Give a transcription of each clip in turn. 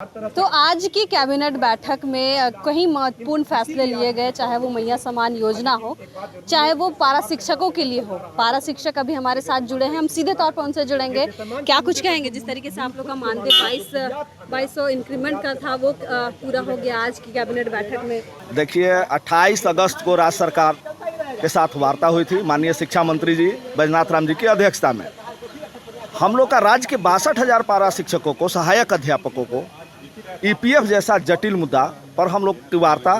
तो आज की कैबिनेट बैठक में कई महत्वपूर्ण फैसले लिए गए, चाहे वो मैया समान योजना हो, चाहे वो पारा शिक्षकों के लिए हो। पारा शिक्षक अभी हमारे साथ जुड़े हैं, हम सीधे तौर पर उनसे जुड़ेंगे। क्या कुछ कहेंगे? जिस तरीके से आप लोग का मानदेय 2200 इंक्रीमेंट का था वो पूरा हो गया आज की कैबिनेट बैठक में। देखिए, 28 अगस्त को राज्य सरकार के साथ वार्ता हुई थी माननीय शिक्षा मंत्री जी बैजनाथ राम जी की अध्यक्षता में। हम लोग का राज्य के 62,000 पारा शिक्षकों को, सहायक अध्यापकों को ईपीएफ जैसा जटिल मुद्दा पर हम लोग की वार्ता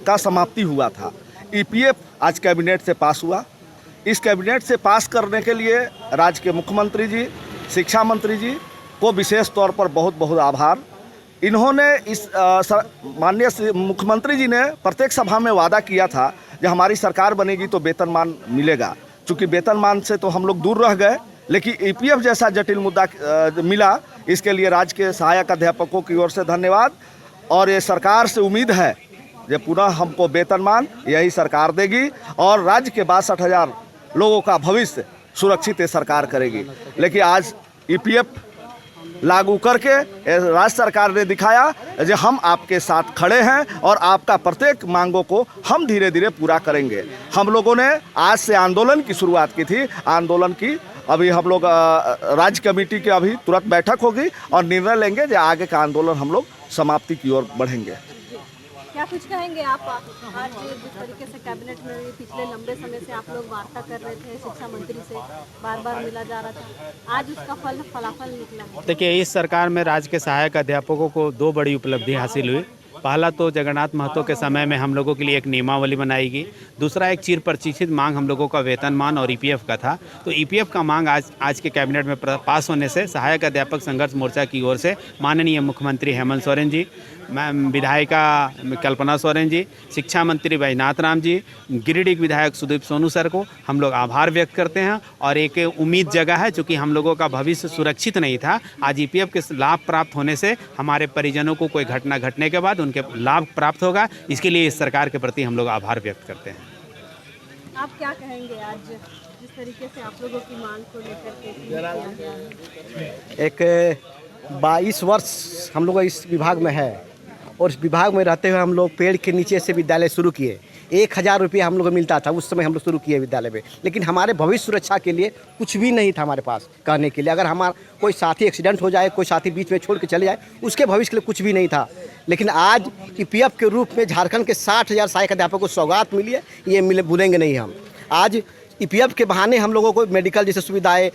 का समाप्ति हुआ था। ईपीएफ आज कैबिनेट से पास हुआ। इस कैबिनेट से पास करने के लिए राज्य के मुख्यमंत्री जी, शिक्षा मंत्री जी को विशेष तौर पर बहुत बहुत आभार। इन्होंने इस माननीय मुख्यमंत्री जी ने प्रत्येक सभा में वादा किया था जब हमारी सरकार बनेगी तो वेतनमान मिलेगा। चूँकि वेतनमान से तो हम लोग दूर रह गए, लेकिन ईपीएफ जैसा जटिल मुद्दा मिला, इसके लिए राज्य के सहायक अध्यापकों की ओर से धन्यवाद। और ये सरकार से उम्मीद है कि पुनः हमको वेतनमान यही सरकार देगी और राज्य के 62,000 लोगों का भविष्य सुरक्षित ये सरकार करेगी। लेकिन आज ईपीएफ लागू करके राज्य सरकार ने दिखाया कि हम आपके साथ खड़े हैं और आपका प्रत्येक मांगों को हम धीरे धीरे पूरा करेंगे। हम लोगों ने आज से आंदोलन की शुरुआत की थी। आंदोलन की अभी हम लोग राज्य कमेटी की अभी तुरंत बैठक होगी और निर्णय लेंगे कि आगे का आंदोलन हम लोग समाप्ति की ओर बढ़ेंगे। क्या कुछ कहेंगे आप? आज जिस तरीके से कैबिनेट में पिछले लंबे समय से आप लोग वार्ता कर रहे थे, शिक्षा मंत्री से बार बार मिला जा रहा था, आज उसका फलाफल निकला है। देखिए, इस सरकार में राज्य के सहायक अध्यापकों को 2 बड़ी उपलब्धि हासिल हुई। पहला तो जगन्नाथ महतो के समय में हम लोगों के लिए एक नियमावली बनाई गई। दूसरा, एक चिर परिचित मांग हम लोगों का वेतनमान और ईपीएफ का था। तो ईपीएफ का मांग आज के कैबिनेट में पास होने से सहायक अध्यापक संघर्ष मोर्चा की ओर से माननीय मुख्यमंत्री हेमंत सोरेन जी, विधायिका कल्पना सोरेन जी, शिक्षा मंत्री बैजनाथ राम जी, गिरिडीह विधायक सुदीप सोनू सर को हम लोग आभार व्यक्त करते हैं। और एक उम्मीद जगह है, चूँकि हम लोगों का भविष्य सुरक्षित नहीं था। आज ईपीएफ के लाभ प्राप्त होने से हमारे परिजनों को कोई घटना घटने के बाद उनके लाभ प्राप्त होगा। इसके लिए इस सरकार के प्रति हम लोग आभार व्यक्त करते हैं। आप क्या कहेंगे आज जिस तरीके से आप लोगों की मांग को लेकर के किया गया है? एक 22 वर्ष हम लोग इस विभाग में है और इस विभाग में रहते हुए हम लोग पेड़ के नीचे से विद्यालय शुरू किए। 1,000 रुपये हम लोग को मिलता था उस समय हम लोग शुरू किए विद्यालय में। लेकिन हमारे भविष्य सुरक्षा के लिए कुछ भी नहीं था हमारे पास कहने के लिए। अगर हमारा कोई साथी एक्सीडेंट हो जाए, कोई साथी बीच में छोड़ के चले जाए, उसके भविष्य के लिए कुछ भी नहीं था। लेकिन आज ईपीएफ के रूप में झारखंड के 60,000 सहायक अध्यापकों को सौगात मिली है, ये भूलेंगे नहीं हम। आज ईपीएफ के बहाने हम लोगों को मेडिकल जैसे सुविधाएं,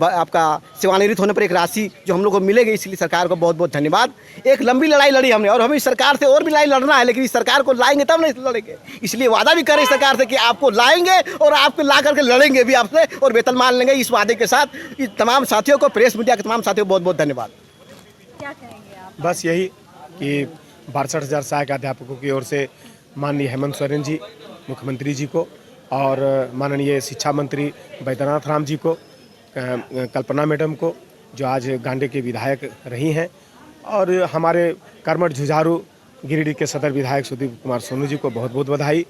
आपका सेवानिवृत्त होने पर एक राशि जो हम लोग को मिलेगी, इसलिए सरकार को बहुत बहुत धन्यवाद। एक लंबी लड़ाई लड़ी हमने और हमें इस सरकार से और भी लड़ाई लड़ना है, लेकिन इस सरकार को लाएंगे तब नहीं लड़ेंगे। इसलिए वादा भी करें सरकार से कि आपको लाएंगे और आपको ला करके लड़ेंगे भी आपसे और वेतन मान लेंगे। इस वादे के साथ इस तमाम साथियों को, प्रेस मीडिया के तमाम साथियों को बहुत बहुत धन्यवाद। क्या कहेंगे आप? बस यही कि 62,000 सहायक अध्यापकों की ओर से माननीय हेमंत सोरेन जी मुख्यमंत्री जी को और माननीय शिक्षा मंत्री बैद्यनाथ राम जी को, कल्पना मैडम को जो आज गांडे के विधायक रही हैं, और हमारे कर्मठ जुझारू गिरिडीह के सदर विधायक सुदीप कुमार सोनू जी को बहुत बहुत बधाई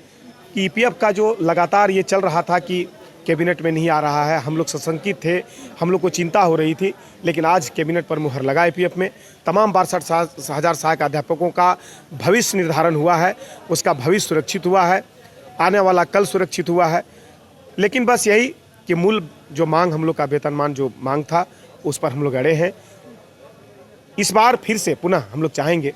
कि ईपीएफ का जो लगातार ये चल रहा था कि कैबिनेट में नहीं आ रहा है, हम लोग सशंकित थे, हम लोग को चिंता हो रही थी। लेकिन आज कैबिनेट पर मुहर लगा ईपीएफ में। तमाम 62,000 सहायक अध्यापकों का भविष्य निर्धारण हुआ है, उसका भविष्य सुरक्षित हुआ है, आने वाला कल सुरक्षित हुआ है। लेकिन बस यही कि मूल जो मांग हम लोग का वेतनमान जो मांग था उस पर हम लोग अड़े हैं। इस बार फिर से पुनः हम लोग चाहेंगे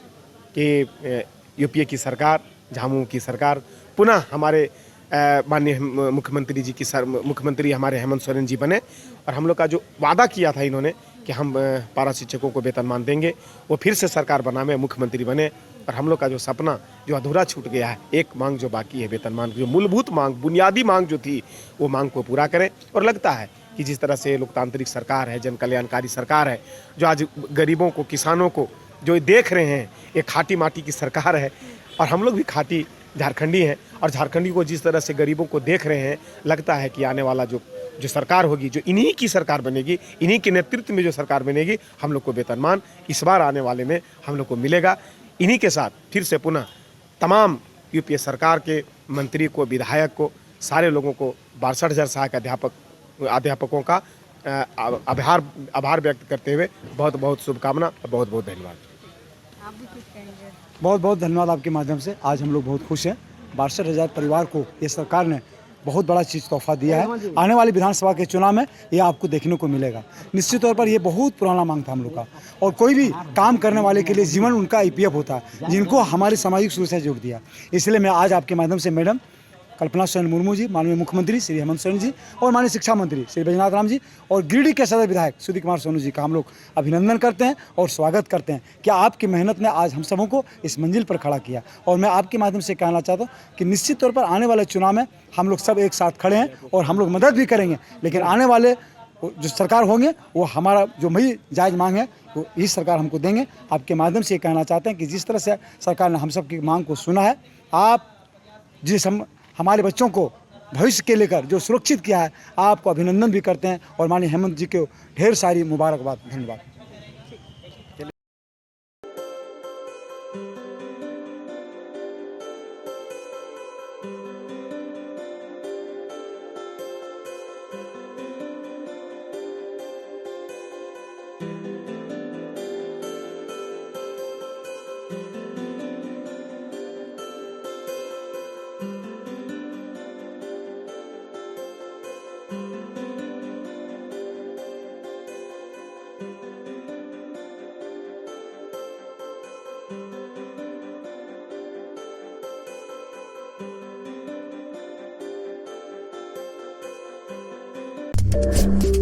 कि यूपीए की सरकार, झामुमो की सरकार पुनः हमारे माननीय मुख्यमंत्री जी की मुख्यमंत्री हमारे हेमंत सोरेन जी बने और हम लोग का जो वादा किया था इन्होंने कि हम पारा शिक्षकों को वेतनमान देंगे, वो फिर से सरकार बनावे, मुख्यमंत्री बने और हम लोग का जो सपना जो अधूरा छूट गया है, एक मांग जो बाकी है वेतनमान की, जो मूलभूत मांग, बुनियादी मांग जो थी, वो मांग को पूरा करें। और लगता है कि जिस तरह से लोकतांत्रिक सरकार है, जन कल्याणकारी सरकार है, जो आज गरीबों को, किसानों को जो देख रहे हैं, एक खाटी माटी की सरकार है और हम लोग भी खाटी झारखंडी हैं और झारखंडी को जिस तरह से गरीबों को देख रहे हैं, लगता है कि आने वाला जो सरकार होगी, जो इन्हीं की सरकार बनेगी, इन्हीं के नेतृत्व में जो सरकार बनेगी, हम लोग को वेतनमान इस बार आने वाले में हम लोग को मिलेगा। इन्हीं के साथ फिर से पुनः तमाम यूपीए सरकार के मंत्री को, विधायक को, सारे लोगों को 62,000 सहायक अध्यापकों का आभार व्यक्त करते हुए बहुत बहुत शुभकामना और बहुत बहुत धन्यवाद। आप भी कुछ कहेंगे? बहुत बहुत धन्यवाद आपके माध्यम से। आज हम लोग बहुत खुश हैं। 62,000 परिवार को ये सरकार ने बहुत बड़ा चीज़ तोहफा दिया है। आने वाली विधानसभा के चुनाव में ये आपको देखने को मिलेगा। निश्चित तौर पर ये बहुत पुराना मांग था हम लोग का, और कोई भी काम करने वाले के लिए जीवन उनका ईपीएफ होता है, जिनको हमारी सामाजिक सुरक्षा जोड़ दिया। इसलिए मैं आज आपके माध्यम से मैडम कल्पना सोरेन मुर्मू जी, माननीय मुख्यमंत्री श्री हेमंत सोरेन जी और माननीय शिक्षा मंत्री श्री बैजनाथ राम जी और गिरिडीह के सदर विधायक सुधीर कुमार सोनू जी का हम लोग अभिनंदन करते हैं और स्वागत करते हैं कि आपकी मेहनत ने आज हम सबों को इस मंजिल पर खड़ा किया। और मैं आपके माध्यम से कहना चाहता हूँ कि निश्चित तौर पर आने वाले चुनाव में हम लोग सब एक साथ खड़े हैं और हम लोग मदद भी करेंगे, लेकिन आने वाले जो सरकार होंगे वो हमारा जो भी जायज़ मांग है वो यही सरकार हमको देंगे। आपके माध्यम से ये कहना चाहते हैं कि जिस तरह से सरकार ने हम सब की मांग को सुना है, आप जिस हमारे बच्चों को भविष्य के लेकर जो सुरक्षित किया है, आपको अभिनंदन भी करते हैं और माननीय हेमंत जी को ढेर सारी मुबारकबाद। धन्यवाद। you